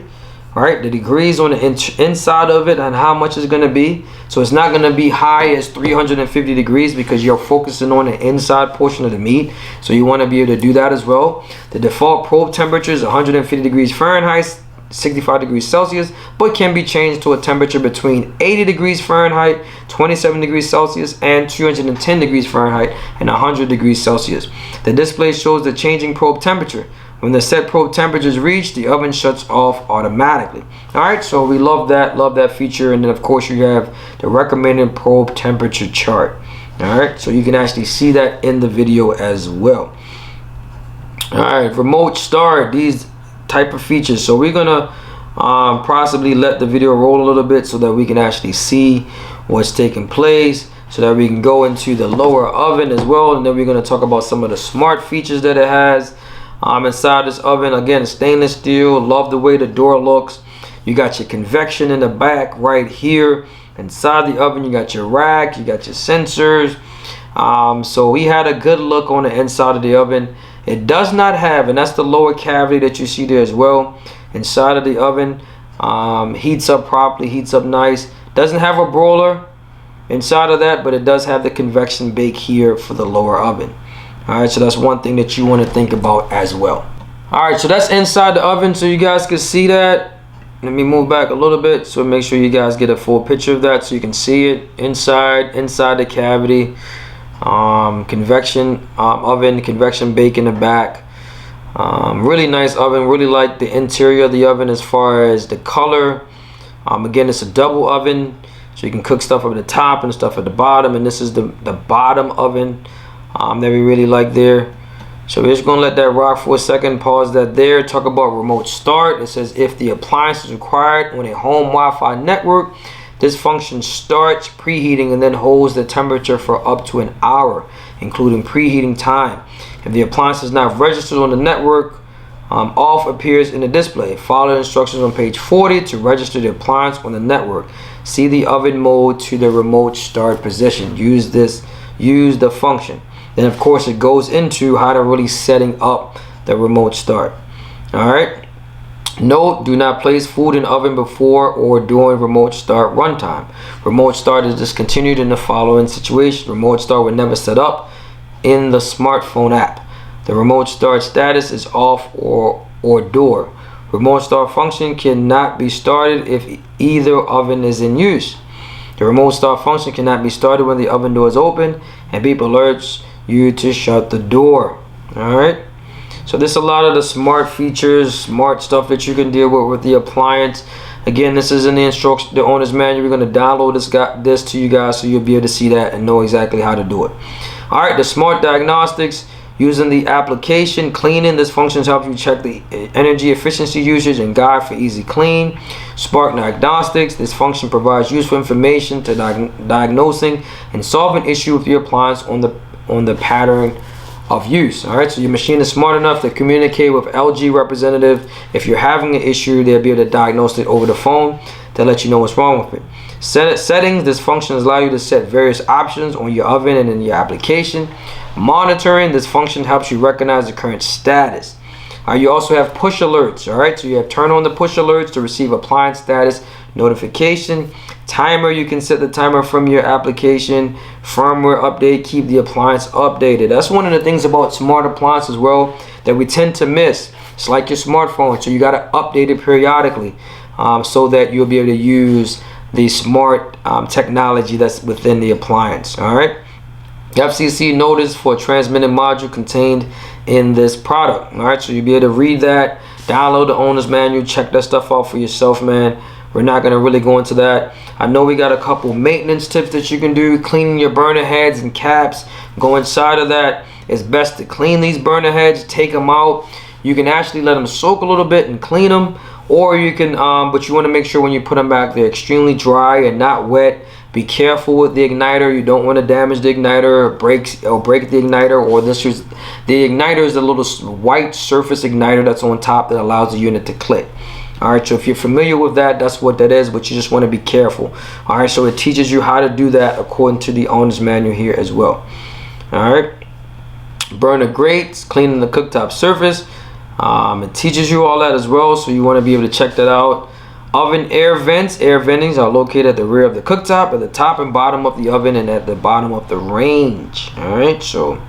All right, the degrees on the inside of it and how much it's going to be. So it's not going to be high as 350 degrees because you're focusing on the inside portion of the meat. So you want to be able to do that as well. The default probe temperature is 150 degrees Fahrenheit, 65 degrees Celsius, but can be changed to a temperature between 80 degrees Fahrenheit, 27 degrees Celsius, and 210 degrees Fahrenheit and 100 degrees Celsius. The display shows the changing probe temperature. When the set probe temperature is reached, the oven shuts off automatically. All right, so we love that feature. And then of course you have the recommended probe temperature chart. All right, so you can actually see that in the video as well. All right, remote start, these type of features. So we're gonna possibly let the video roll a little bit so that we can actually see what's taking place, so that we can go into the lower oven as well. And then we're going to talk about some of the smart features that it has inside this oven. Again, stainless steel. Love the way the door looks. You got your convection in the back right here. Inside the oven, you got your rack, you got your sensors. So we had a good look on the inside of the oven. It does not have, and that's the lower cavity that you see there as well. Inside of the oven, heats up properly, heats up nice. Doesn't have a broiler inside of that, but it does have the convection bake here for the lower oven. All right, so that's one thing that you want to think about as well. All right, so that's inside the oven, so you guys can see that. Let me move back a little bit so make sure you guys get a full picture of that so you can see it inside the cavity. Convection oven, convection bake in the back. Really nice oven. Really like the interior of the oven as far as the color. Again, it's a double oven, so you can cook stuff up at the top and stuff at the bottom. And this is the bottom oven that we really like there. So we're just gonna let that rock for a second. Pause that there. Talk about remote start. It says if the appliance is required on a home Wi-Fi network, this function starts preheating and then holds the temperature for up to an hour, including preheating time. If the appliance is not registered on the network, off appears in the display. Follow the instructions on page 40 to register the appliance on the network. See the oven mode to the remote start position. Use the function. Then of course it goes into how to really setting up the remote start. All right. Note, do not place food in oven before or during remote start runtime. Remote start is discontinued in the following situation. Remote start would never set up in the smartphone app. The remote start status is off or door. Remote start function cannot be started if either oven is in use. The remote start function cannot be started when the oven door is open and beep alerts you to shut the door. All right. So there's a lot of the smart features, smart stuff that you can deal with the appliance. Again, this is in the instruction, the owner's manual. We're going to download this to you guys so you'll be able to see that and know exactly how to do it. All right, the smart diagnostics using the application cleaning. This function helps you check the energy efficiency usage and guide for EasyClean. Spark diagnostics. This function provides useful information to diagnosing and solving issue with your appliance on the pattern of use. All right, so your machine is smart enough to communicate with LG representative. If you're having an issue, they'll be able to diagnose it over the phone to let you know what's wrong with it. Settings. This function allows you to set various options on your oven and in your application. Monitoring. This function helps you recognize the current status. You also have push alerts. All right, so you have turn on the push alerts to receive appliance status notification. Timer. You can set the timer from your application. Firmware update. Keep the appliance updated. That's one of the things about smart appliances as well that we tend to miss. It's like your smartphone, so you got to update it periodically so that you'll be able to use the smart technology that's within the appliance. All right. FCC notice for transmitted module contained in this product. All right, so you'll be able to read that, download the owner's manual, check that stuff out for yourself, man. We're not going to really go into that. I know we got a couple maintenance tips that you can do. Cleaning your burner heads and caps. Go inside of that. It's best to clean these burner heads, take them out. You can actually let them soak a little bit and clean them, or you can but you want to make sure when you put them back they're extremely dry and not wet. Be careful with the igniter. You don't want to damage the igniter or break the igniter, or the igniter is a little white surface igniter that's on top that allows the unit to click. All right, so if you're familiar with that, that's what that is, but you just want to be careful. All right, so it teaches you how to do that according to the owner's manual here as well. All right, burner grates, cleaning the cooktop surface. It teaches you all that as well, so you want to be able to check that out. Oven air vents. Air ventings are located at the rear of the cooktop, at the top and bottom of the oven, and at the bottom of the range. All right, so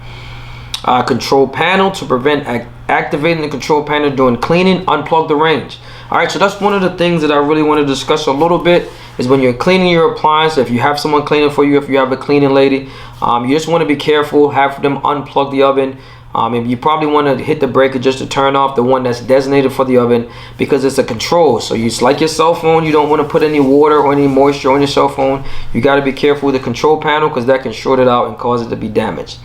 control panel. To prevent activating the control panel during cleaning, unplug the range. All right, so that's one of the things that I really want to discuss a little bit, is when you're cleaning your appliance, if you have someone cleaning for you, if you have a cleaning lady, you just want to be careful, have them unplug the oven. If you probably want to hit the breaker just to turn off the one that's designated for the oven, because it's a control. So it's like your cell phone. You don't want to put any water or any moisture on your cell phone. You got to be careful with the control panel, because that can short it out and cause it to be damaged.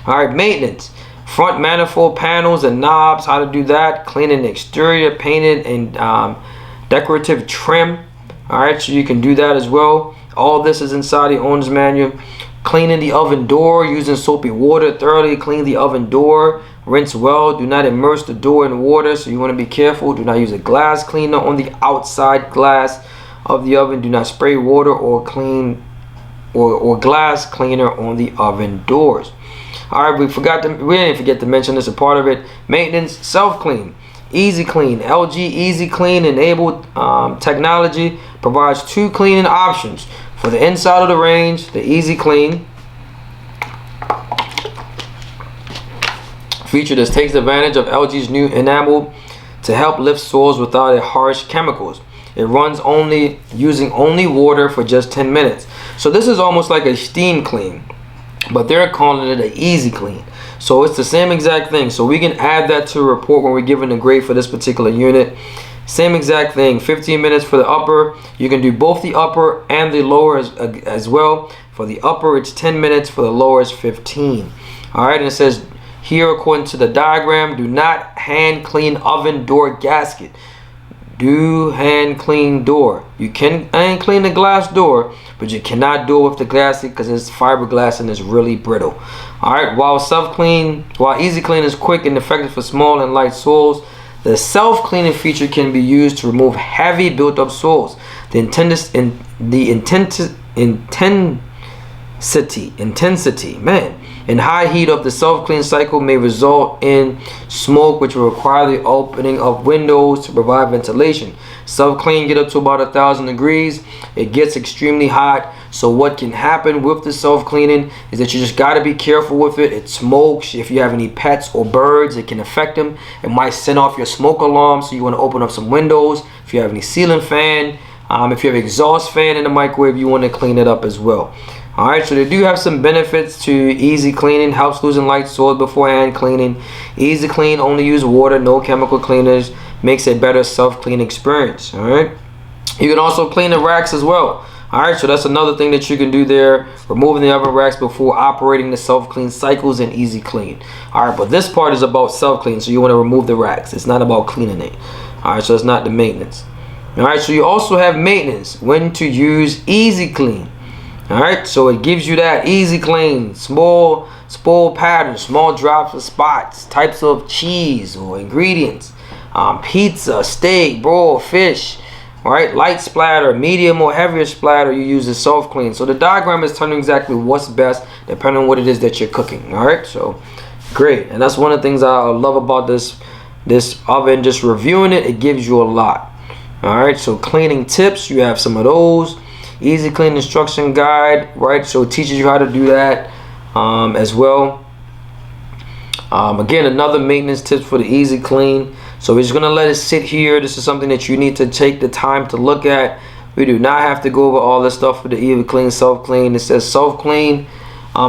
All right, maintenance. Front manifold panels and knobs, how to do that. Cleaning the exterior, painted and decorative trim. All right, so you can do that as well. All this is inside the owner's manual. Cleaning the oven door using soapy water. Thoroughly clean the oven door. Rinse well. Do not immerse the door in water, so you want to be careful. Do not use a glass cleaner on the outside glass of the oven. Do not spray water or glass cleaner on the oven doors. All right, we didn't forget to mention this, a part of it. Maintenance, self-clean. EasyClean. LG EasyClean enabled technology provides 2 cleaning options. For the inside of the range, the EasyClean feature that takes advantage of LG's new enamel to help lift soils without harsh chemicals. It runs using only water for just 10 minutes. So this is almost like a steam clean, but they're calling it an EasyClean. So it's the same exact thing. So we can add that to a report when we're given a grade for this particular unit. Same exact thing, 15 minutes for the upper. You can do both the upper and the lower as well. For the upper, it's 10 minutes. For the lower, it's 15. All right, and it says here, according to the diagram, do not hand clean oven door gasket. Do hand clean door. You can hand clean the glass door, but you cannot do it with the gasket because it's fiberglass and it's really brittle. All right, while EasyClean is quick and effective for small and light soils, the self-cleaning feature can be used to remove heavy built-up soils. The intensity, man, and high heat of the self-clean cycle may result in smoke, which will require the opening of windows to provide ventilation. Self-clean get up to about 1,000 degrees. It gets extremely hot. So what can happen with the self-cleaning is that you just got to be careful with it. It smokes. If you have any pets or birds, it can affect them. It might send off your smoke alarm, so you want to open up some windows. If you have any ceiling fan, if you have exhaust fan in the microwave, you want to clean it up as well. All right, so they do have some benefits to easy cleaning. Helps losing light soil before hand cleaning. Easy clean, only use water, no chemical cleaners. Makes a better self-clean experience. All right, you can also clean the racks as well. All right, so that's another thing that you can do there. Removing the oven racks before operating the self-clean cycles in EasyClean. All right, but this part is about self-clean, so you want to remove the racks. It's not about cleaning it. All right, so it's not the maintenance. All right, so you also have maintenance. When to use EasyClean. All right, so it gives you that EasyClean, small patterns, small drops of spots, types of cheese or ingredients, pizza, steak, broil, fish. All right, light splatter, medium or heavier splatter, you use the self-clean. So the diagram is telling you exactly what's best depending on what it is that you're cooking. All right, so great. And that's one of the things I love about this oven. Just reviewing it, it gives you a lot. All right, so cleaning tips, you have some of those. EasyClean instruction guide, right? So it teaches you how to do that as well. Again, another maintenance tips for the EasyClean. So we're just gonna let it sit here. This is something that you need to take the time to look at. We do not have to go over all this stuff for the EasyClean self-clean. It says self-clean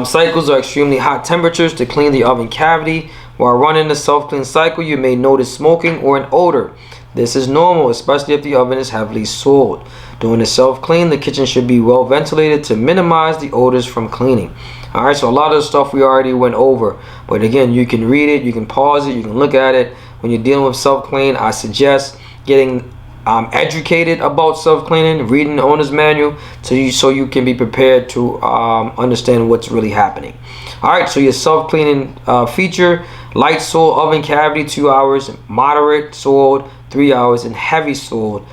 cycles are extremely hot temperatures to clean the oven cavity. While running the self-clean cycle, you may notice smoking or an odor. This is normal, especially if the oven is heavily soiled. During the self-clean, the kitchen should be well ventilated to minimize the odors from cleaning. All right, so a lot of the stuff we already went over, but again, you can read it, you can pause it, you can look at it. When you're dealing with self-clean, I suggest getting educated about self-cleaning, reading the owner's manual, so you can be prepared to understand what's really happening. All right, so your self-cleaning feature: light soil oven cavity 2 hours, moderate soiled 3 hours, and heavy soiled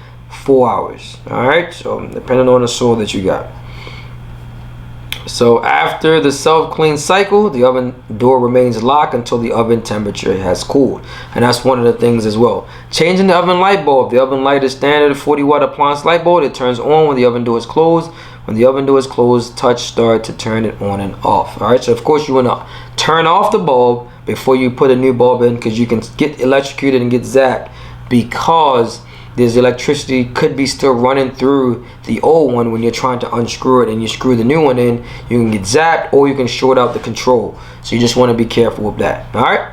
4 hours. All right, so depending on the soil that you got. So after the self-clean cycle, the oven door remains locked until the oven temperature has cooled. And that's one of the things as well. Changing the oven light bulb. The oven light is standard 40-watt appliance light bulb. It turns on when the oven door is closed. When the oven door is closed, touch start to turn it on and off. All right, so of course you want to turn off the bulb before you put a new bulb in, because you can get electrocuted and get zapped, because there's electricity could be still running through the old one when you're trying to unscrew it and you screw the new one in. You can get zapped, or you can short out the control. So you just want to be careful with that. All right,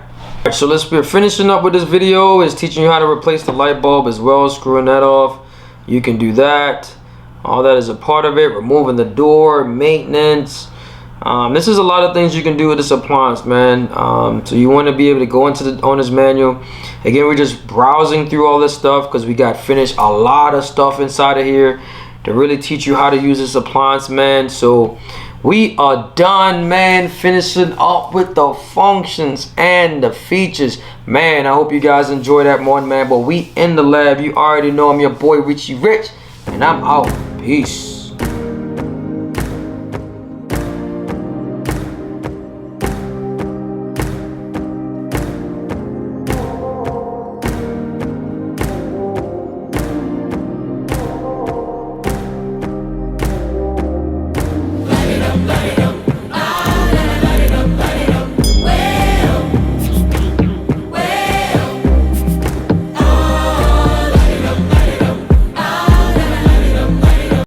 so we're finishing up with this video. Is teaching you how to replace the light bulb as well as screwing that off. You can do that. All that is a part of it. Removing the door, maintenance. This is a lot of things you can do with this appliance, man. So you want to be able to go into the owner's manual. Again, we're just browsing through all this stuff because we got finished a lot of stuff inside of here to really teach you how to use this appliance, man. So we are done, man, finishing up with the functions and the features, man. I hope you guys enjoy that one, man. But we in the lab, you already know I'm your boy Richie Rich, and I'm out. Peace.